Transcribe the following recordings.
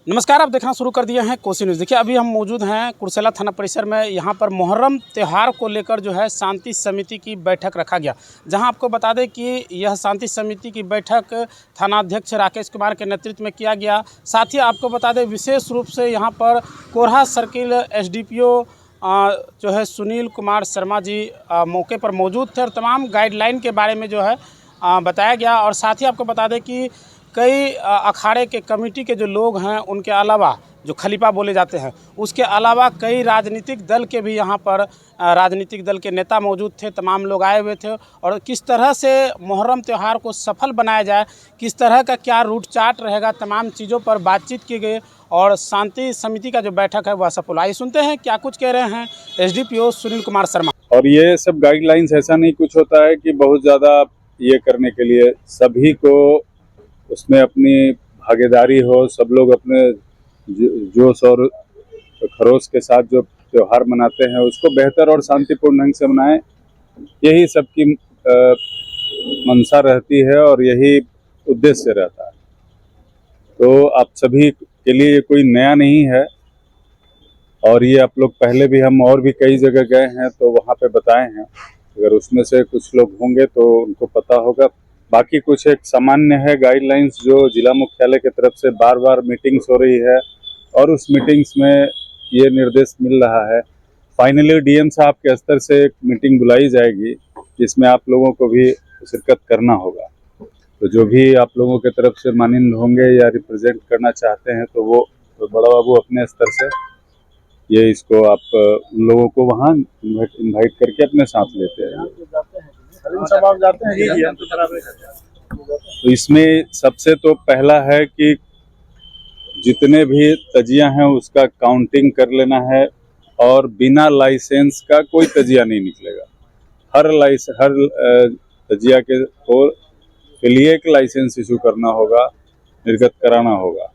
नमस्कार, आप देखना शुरू कर दिए हैं कोसी न्यूज़। देखिए, अभी हम मौजूद हैं कुर्सेला थाना परिसर में। यहाँ पर मुहर्रम त्यौहार को लेकर जो है शांति समिति की बैठक रखा गया, जहाँ आपको बता दें कि यह शांति समिति की बैठक थानाध्यक्ष राकेश कुमार के नेतृत्व में किया गया। साथ ही आपको बता दें विशेष रूप से यहाँ पर कोरहा सर्किल एसडीपीओ जो है सुनील कुमार शर्मा जी मौके पर मौजूद थे और तमाम गाइडलाइन के बारे में जो है बताया गया। और साथ ही आपको बता दें कि कई अखाड़े के कमेटी के जो लोग हैं, उनके अलावा जो खलीफा बोले जाते हैं, उसके अलावा कई राजनीतिक दल के भी यहाँ पर राजनीतिक दल के नेता मौजूद थे। तमाम लोग आए हुए थे और किस तरह से मुहर्रम त्यौहार को सफल बनाया जाए, किस तरह का क्या रूट चार्ट रहेगा, तमाम चीज़ों पर बातचीत की गई और शांति समिति का जो बैठक है वह सफल। आइए सुनते हैं क्या कुछ कह रहे हैं एसडीपीओ सुनील कुमार शर्मा। और ये सब गाइडलाइंस ऐसा नहीं कुछ होता है कि बहुत ज़्यादा ये करने के लिए सभी को उसमें अपनी भागीदारी हो, सब लोग अपने जोश और खरोश के साथ जो त्यौहार मनाते हैं उसको बेहतर और शांतिपूर्ण ढंग से मनाएं। यही सबकी मंशा रहती है और यही उद्देश्य रहता है। तो आप सभी के लिए ये कोई नया नहीं है और ये आप लोग पहले भी हम और भी कई जगह गए हैं तो वहाँ पे बताए हैं। अगर उसमें से कुछ लोग होंगे तो उनको पता होगा। बाकी कुछ एक सामान्य है गाइडलाइंस जो जिला मुख्यालय की तरफ से बार बार मीटिंग्स हो रही है और उस मीटिंग्स में ये निर्देश मिल रहा है। फाइनली डीएम साहब के स्तर से एक मीटिंग बुलाई जाएगी जिसमें आप लोगों को भी शिरकत करना होगा। तो जो भी आप लोगों की तरफ से माननीय होंगे या रिप्रेजेंट करना चाहते हैं तो वो तो बड़ा बाबू अपने स्तर से ये इसको आप उन लोगों को वहाँ इन्वाइट करके अपने साथ लेते हैं। तो इसमें सबसे तो पहला है कि जितने भी तजिया हैं उसका काउंटिंग कर लेना है और बिना लाइसेंस का कोई तजिया नहीं निकलेगा। हर तजिया के लिए एक लाइसेंस इशू करना होगा, निर्गत कराना होगा।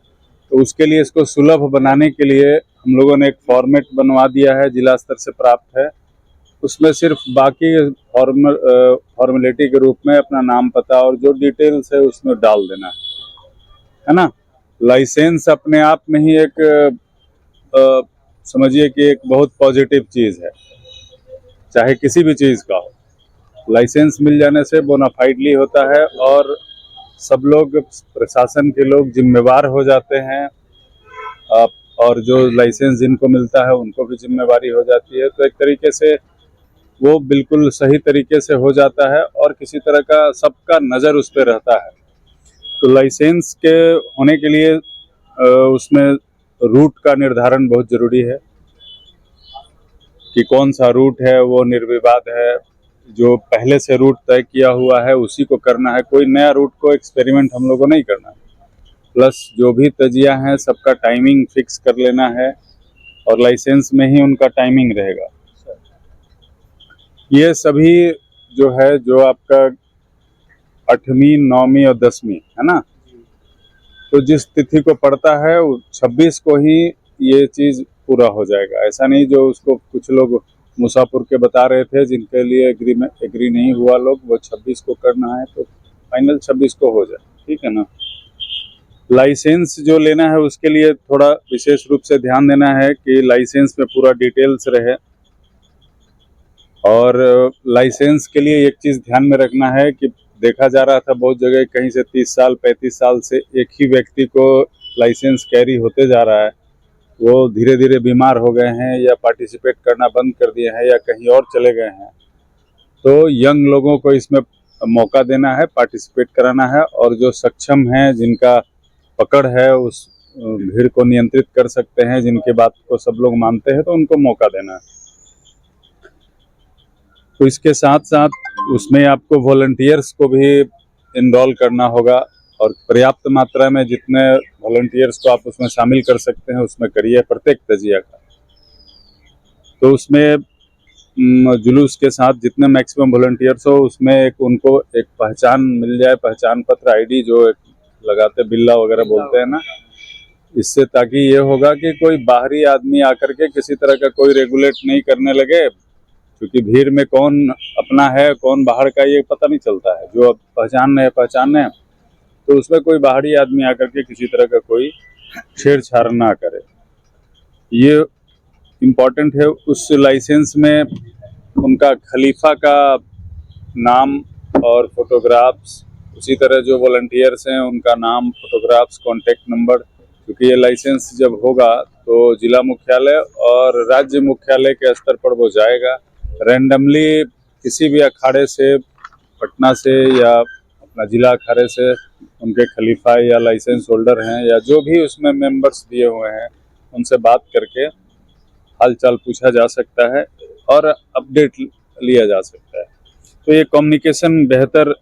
तो उसके लिए इसको सुलभ बनाने के लिए हम लोगों ने एक फॉर्मेट बनवा दिया है, जिला स्तर से प्राप्त है। उसमें सिर्फ बाकी फॉर्मेलिटी के रूप में अपना नाम पता और जो डिटेल्स है उसमें डाल देना है ना। लाइसेंस अपने आप में ही एक समझिए कि एक बहुत पॉजिटिव चीज़ है, चाहे किसी भी चीज़ का हो। लाइसेंस मिल जाने से बोनाफाइडली होता है और सब लोग प्रशासन के लोग जिम्मेवार हो जाते हैं और जो लाइसेंस जिनको मिलता है उनको भी जिम्मेवारी हो जाती है। तो एक तरीके से वो बिल्कुल सही तरीके से हो जाता है और किसी तरह का सबका नज़र उस पर रहता है। तो लाइसेंस के होने के लिए उसमें रूट का निर्धारण बहुत ज़रूरी है कि कौन सा रूट है वो निर्विवाद है। जो पहले से रूट तय किया हुआ है उसी को करना है, कोई नया रूट को एक्सपेरिमेंट हम लोगों को नहीं करना है। प्लस जो भी तजिया हैं सबका टाइमिंग फिक्स कर लेना है और लाइसेंस में ही उनका टाइमिंग रहेगा। ये सभी जो है जो आपका 8वीं 9वीं और 10वीं है ना, तो जिस तिथि को पड़ता है 26 को ही ये चीज़ पूरा हो जाएगा। ऐसा नहीं जो उसको कुछ लोग मुसापुर के बता रहे थे जिनके लिए एग्री नहीं हुआ लोग, वो 26 को करना है तो फाइनल 26 को हो जाए, ठीक है ना। लाइसेंस जो लेना है उसके लिए थोड़ा विशेष रूप से ध्यान देना है कि लाइसेंस में पूरा डिटेल्स रहे। और लाइसेंस के लिए एक चीज़ ध्यान में रखना है कि देखा जा रहा था बहुत जगह कहीं से 30 साल 35 साल से एक ही व्यक्ति को लाइसेंस कैरी होते जा रहा है। वो धीरे धीरे बीमार हो गए हैं या पार्टिसिपेट करना बंद कर दिए हैं या कहीं और चले गए हैं। तो यंग लोगों को इसमें मौका देना है, पार्टिसिपेट कराना है और जो सक्षम हैं, जिनका पकड़ है, उस भीड़ को नियंत्रित कर सकते हैं, जिनके बात को सब लोग मानते हैं, तो उनको मौका देना है। तो इसके साथ साथ उसमें आपको वॉलंटियर्स को भी इनरोल करना होगा और पर्याप्त मात्रा में जितने वॉलंटियर्स को आप उसमें शामिल कर सकते हैं उसमें करिए प्रत्येक तजिया का। तो उसमें जुलूस के साथ जितने मैक्सिमम वॉलंटियर्स हो उसमें एक उनको एक पहचान मिल जाए, पहचान पत्र आईडी जो एक लगाते बिल्ला वगैरह बोलते हैं ना, इससे ताकि ये होगा कि कोई बाहरी आदमी आकर के किसी तरह का कोई रेगुलेट नहीं करने लगे, क्योंकि भीड़ में कौन अपना है कौन बाहर का ये पता नहीं चलता है। जो अब पहचान है तो उसमें कोई बाहरी आदमी आकर के किसी तरह का कोई छेड़छाड़ ना करे। ये इम्पोर्टेंट है। उस लाइसेंस में उनका खलीफा का नाम और फोटोग्राफ्स, उसी तरह जो वॉलंटियर्स हैं उनका नाम, फोटोग्राफ्स, कॉन्टेक्ट नंबर, क्योंकि ये लाइसेंस जब होगा तो जिला मुख्यालय और राज्य मुख्यालय के स्तर पर वो जाएगा। रैंडमली किसी भी अखाड़े से, पटना से या अपना जिला अखाड़े से उनके खलीफा या लाइसेंस होल्डर हैं या जो भी उसमें मेंबर्स दिए हुए हैं उनसे बात करके हालचाल पूछा जा सकता है और अपडेट लिया जा सकता है। तो ये कम्युनिकेशन बेहतर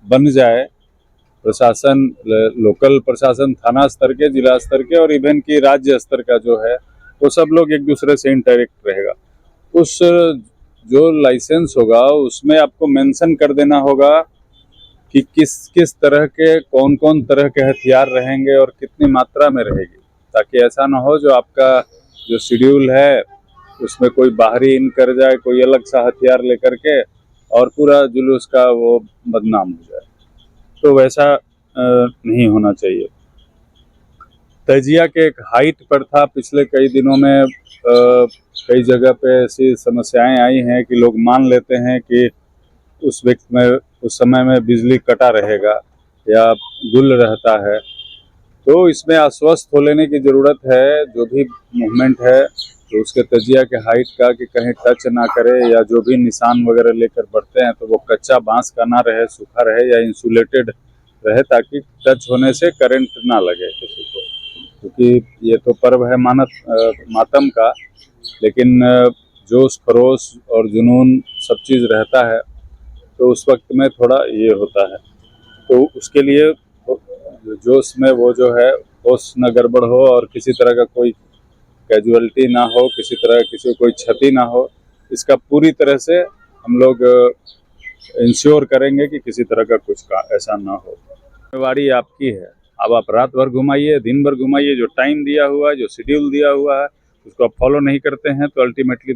बन जाए। प्रशासन, लोकल प्रशासन, थाना स्तर के, जिला स्तर के और इवन की राज्य स्तर का जो है वो सब लोग एक दूसरे से इंटरेक्ट रहेगा। उस जो लाइसेंस होगा उसमें आपको मेंशन कर देना होगा कि किस किस तरह के, कौन कौन तरह के हथियार रहेंगे और कितनी मात्रा में रहेगी, ताकि ऐसा ना हो जो आपका जो शेड्यूल है उसमें कोई बाहरी इन कर जाए, कोई अलग सा हथियार लेकर के और पूरा जुलूस का वो बदनाम हो जाए। तो वैसा नहीं होना चाहिए। तजिया के एक हाइट पर था, पिछले कई दिनों में कई जगह पे ऐसी समस्याएं आई हैं कि लोग मान लेते हैं कि उस वक्त में, उस समय में बिजली कटा रहेगा या गुल रहता है। तो इसमें आश्वस्त हो लेने की ज़रूरत है। जो भी मूवमेंट है तो उसके तजिया के हाइट का कि कहीं टच ना करे, या जो भी निशान वगैरह लेकर बढ़ते हैं तो वो कच्चा बांस का ना रहे, सूखा रहे या इंसुलेटेड रहे, ताकि टच होने से करंट ना लगे किसी को। क्योंकि ये तो पर्व है मातम का, लेकिन जोश खरोश और जुनून सब चीज़ रहता है, तो उस वक्त में थोड़ा ये होता है। तो उसके लिए जोश में वो जो है होश न गड़बड़ हो और किसी तरह का कोई कैजुअलिटी ना हो, किसी तरह किसी को कोई क्षति ना हो, इसका पूरी तरह से हम लोग इंश्योर करेंगे कि किसी तरह का कुछ ऐसा ना हो। जिम्मेवारी आपकी है। अब आप रात भर घुमाइए, दिन भर घुमाइए, जो टाइम दिया हुआ है, जो शेड्यूल दिया हुआ है उसको आप फॉलो नहीं करते हैं तो अल्टीमेटली